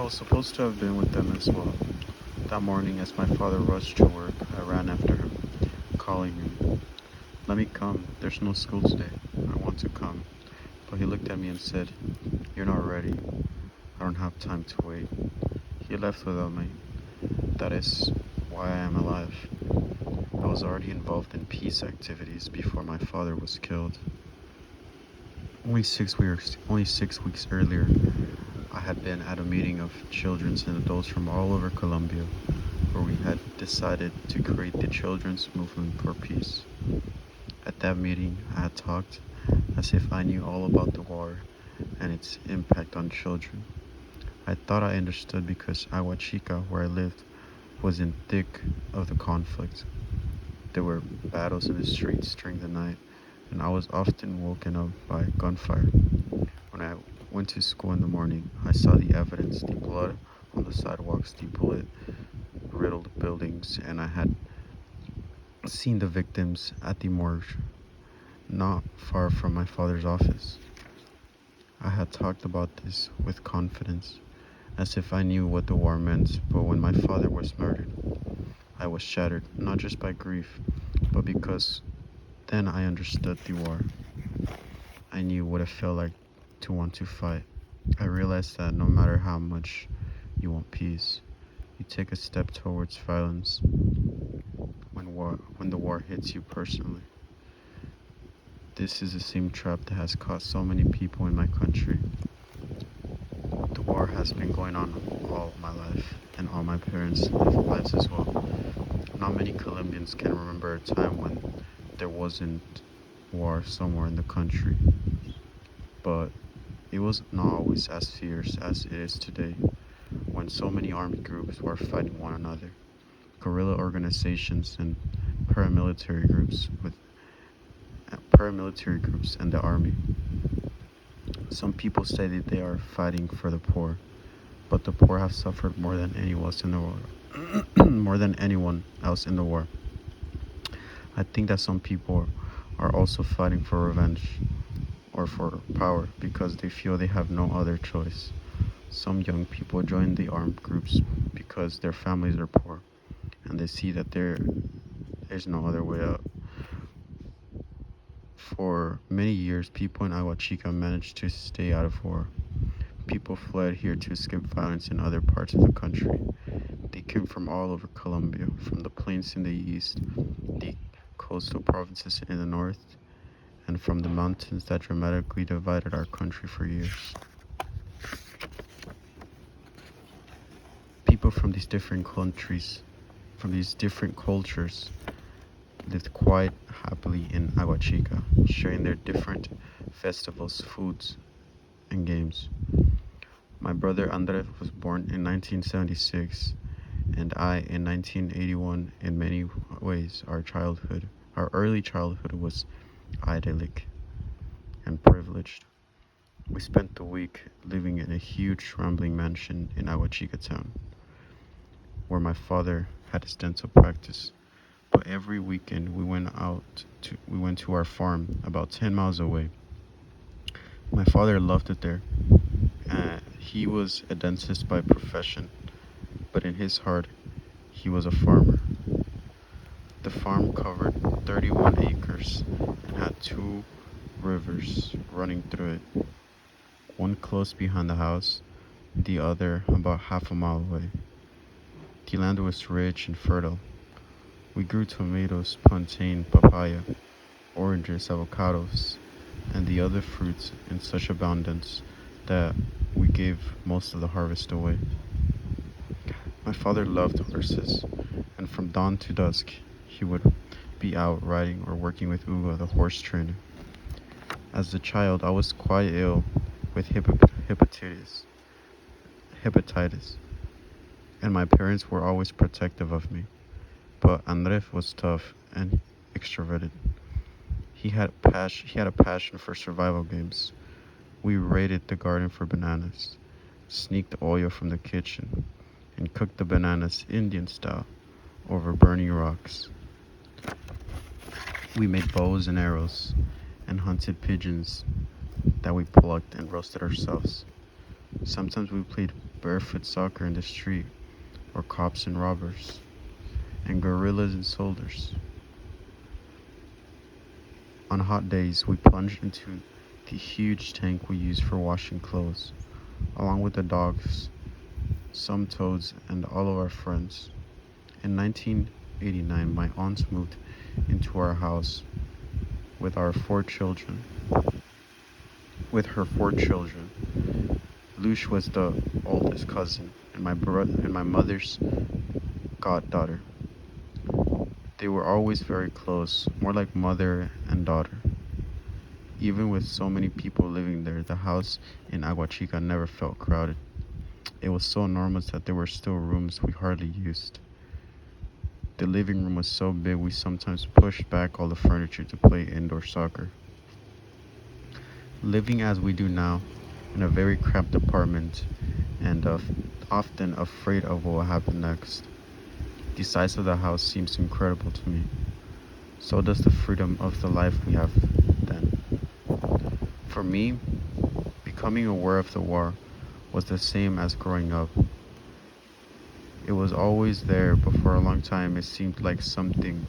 I was supposed to have been with them as well. That morning, as my father rushed to work, I ran after him, calling him, "Let me come. There's no school today. I want to come." But he looked at me and said, "You're not ready. I don't have time to wait." He left without me. That is why I am alive. I was already involved in peace activities before my father was killed. Only 6 weeks earlier, I had been at a meeting of children and adults from all over Colombia, where we had decided to create the Children's Movement for Peace. At that meeting, I had talked as if I knew all about the war and its impact on children. I thought I understood because Agua Chica, where I lived, was in thick of the conflict. There were battles in the streets during the night, and I was often woken up by gunfire. When I went to school in the morning, I saw the evidence, the blood on the sidewalks, the bullet riddled buildings, and I had seen the victims at the morgue not far from my father's office. I had talked about this with confidence, as if I knew what the war meant, but when my father was murdered, I was shattered, not just by grief, but because then I understood the war. I knew what it felt like to want to fight. I realized that no matter how much you want peace, you take a step towards violence when the war hits you personally. This is the same trap that has cost so many people in my country. The war has been going on all my life and all my parents' lives as well. Not many Colombians can remember a time when there wasn't war somewhere in the country, but it was not always as fierce as it is today, when so many armed groups were fighting one another, guerrilla organizations and paramilitary groups with paramilitary groups and the army. Some people say that they are fighting for the poor, but the poor have suffered more than anyone else in the war. More than anyone else in the war. I think that some people are also fighting for revenge or for power because they feel they have no other choice. Some young people join the armed groups because their families are poor and they see that there's no other way out. For many years, people in Agua Chica managed to stay out of war. People fled here to escape violence in other parts of the country. They came from all over Colombia, from the plains in the east, the coastal provinces in the north, and from the mountains that dramatically divided our country for years. People from these different countries, from these different cultures, lived quite happily in Agua Chica, sharing their different festivals, foods, and games. My brother Andres was born in 1976 and I in 1981. In many ways, our early childhood was idyllic and privileged. We spent the week living in a huge rambling mansion in Agua Chica town, where my father had his dental practice. But every weekend we went to our farm about 10 miles away. My father loved it there. He was a dentist by profession, but in his heart, he was a farmer. The farm covered 31 acres and had two rivers running through it, one close behind the house, the other about half a mile away. The land was rich and fertile. We grew tomatoes, plantain, papaya, oranges, avocados, and the other fruits in such abundance that we gave most of the harvest away. My father loved horses, and from dawn to dusk he would be out riding or working with Ugo, the horse trainer. As a child, I was quite ill with hepatitis, and my parents were always protective of me. But Andres was tough and extroverted. He had a passion for survival games. We raided the garden for bananas, sneaked oil from the kitchen, and cooked the bananas Indian style over burning rocks. We made bows and arrows and hunted pigeons that we plucked and roasted ourselves. Sometimes we played barefoot soccer in the street, or cops and robbers, and gorillas and soldiers. On hot days, we plunged into the huge tank we used for washing clothes, along with the dogs, some toads, and all of our friends. In 1989, my aunt moved into our house with our four children. With her four children, Lush was the oldest cousin and my mother's goddaughter. They were always very close, more like mother and daughter. Even with so many people living there, the house in Aguachica never felt crowded. It was so enormous that there were still rooms we hardly used. The living room was so big we sometimes pushed back all the furniture to play indoor soccer. Living as we do now, in a very cramped apartment, and often afraid of what will happen next, the size of the house seems incredible to me. So does the freedom of the life we have then. For me, becoming aware of the war was the same as growing up. It was always there, but for a long time it seemed like something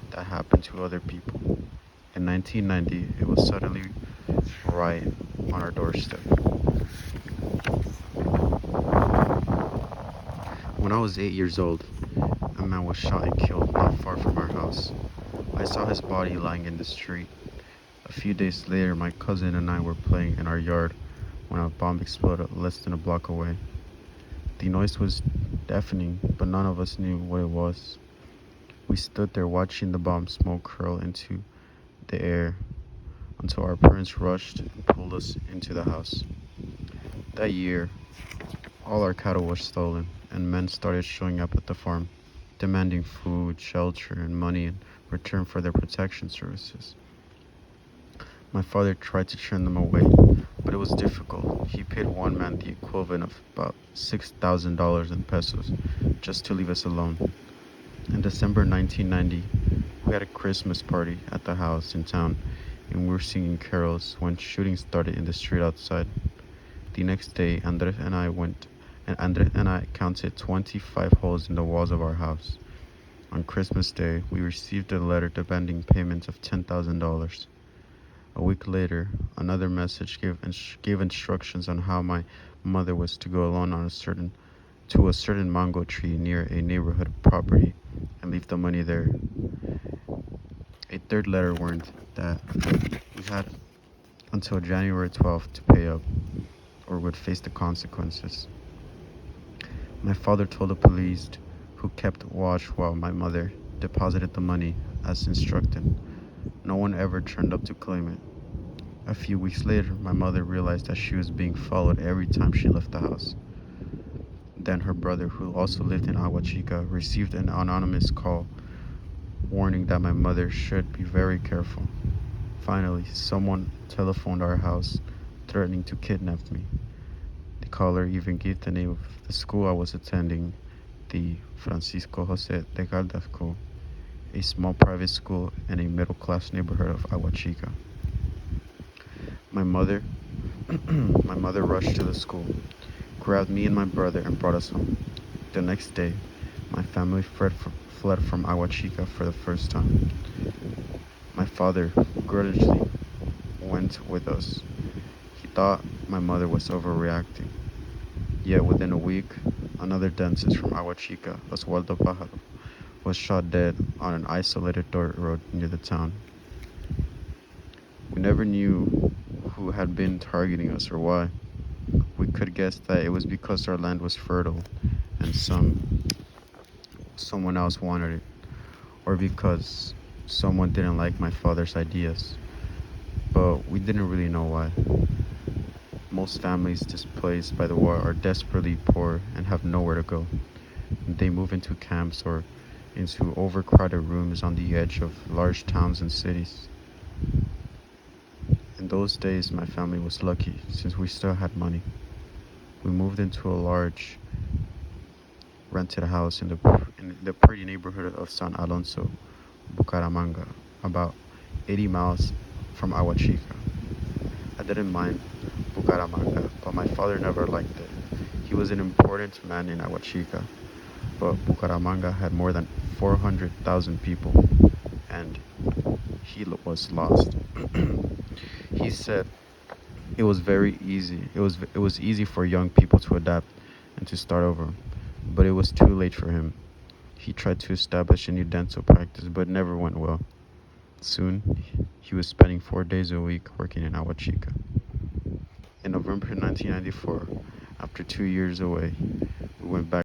that happened to other people. In 1990, it was suddenly right on our doorstep. When I was 8 years old, a man was shot and killed not far from our house. I saw his body lying in the street. A few days later, my cousin and I were playing in our yard when a bomb exploded less than a block away. The noise was deafening, but none of us knew what it was. We stood there watching the bomb smoke curl into the air until our parents rushed and pulled us into the house. That year, all our cattle were stolen, and men started showing up at the farm, demanding food, shelter, and money in return for their protection services. My father tried to turn them away, but it was difficult. He paid one man the equivalent of about $6,000 in pesos just to leave us alone. In December 1990, we had a Christmas party at the house in town, and we were singing carols when shooting started in the street outside. The next day, Andres and I counted 25 holes in the walls of our house. On Christmas Day, we received a letter demanding payment of $10,000. A week later, another message gave instructions on how my mother was to go alone to a certain mango tree near a neighborhood property and leave the money there. A third letter warned that we had until January 12th to pay up or would face the consequences. My father told the police, who kept watch while my mother deposited the money as instructed. No one ever turned up to claim it. A few weeks later, my mother realized that she was being followed every time she left the house. Then her brother, who also lived in Aguachica, received an anonymous call warning that my mother should be very careful. Finally, someone telephoned our house, threatening to kidnap me. The caller even gave the name of the school I was attending, the Francisco Jose de Caldas School, a small private school in a middle-class neighborhood of Aguachica. My mother, my mother rushed to the school, grabbed me and my brother, and brought us home. The next day, my family fled from Aguachica for the first time. My father grudgingly went with us. He thought my mother was overreacting. Yet within a week, another dentist from Aguachica, Oswaldo Pájaro, was shot dead on an isolated dirt road near the town. We never knew who had been targeting us or why. We could guess that it was because our land was fertile and someone else wanted it, or because someone didn't like my father's ideas. But we didn't really know why. Most families displaced by the war are desperately poor and have nowhere to go. They move into camps or into overcrowded rooms on the edge of large towns and cities. In those days, my family was lucky since we still had money. We moved into a large rented house in the pretty neighborhood of San Alonso, Bucaramanga, about 80 miles from Aguachica. I didn't mind Bucaramanga, but my father never liked it. He was an important man in Aguachica, but Bucaramanga had more than 400,000 people, and was lost. He said it was very easy. It was easy for young people to adapt and to start over, but it was too late for him. He tried to establish a new dental practice, but it never went well. Soon, he was spending 4 days a week working in Aguachica. In November 1994, after 2 years away, we went back